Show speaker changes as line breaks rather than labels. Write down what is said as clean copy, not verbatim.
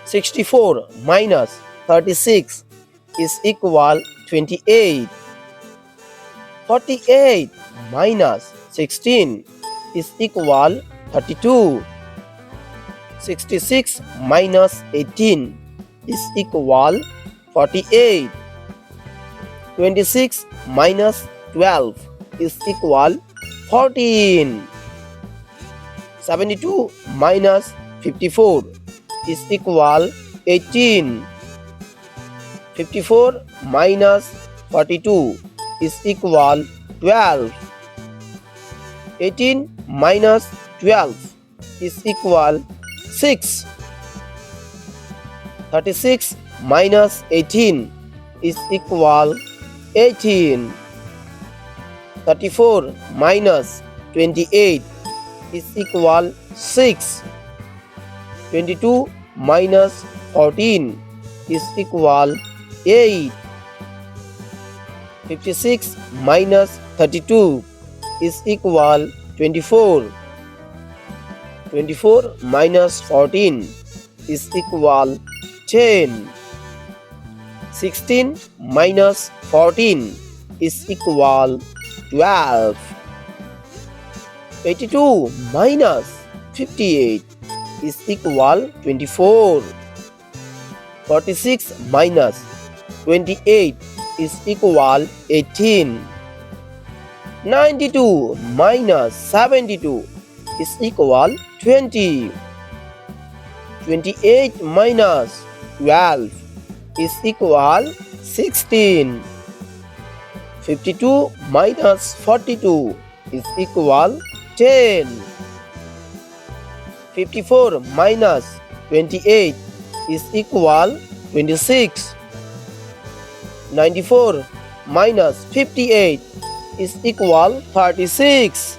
64 minus 36 is equal 28. 48 minus 16 is equal 32. 66 minus 18 is equal 48. 26 minus 12 is equal 14. 72 minus 54 is equal 18. 54 minus 42 is equal 12. 18 minus 12 is equal 6. 36 minus 18 is equal 18. 34 minus 28 is equal 6. 22 minus 14 is equal 8. 56 minus 32 is equal 24. 24 minus 14 is equal 10. 16 minus 14 is equal 12. 82 minus 58 is equal 24. 46 minus 28 is equal 18. 92 minus 72 is equal 20. 28 minus 12 is equal 16. 52 minus 42 is equal 10. 54 minus 28 is equal 26. 94 minus 58 is equal 36.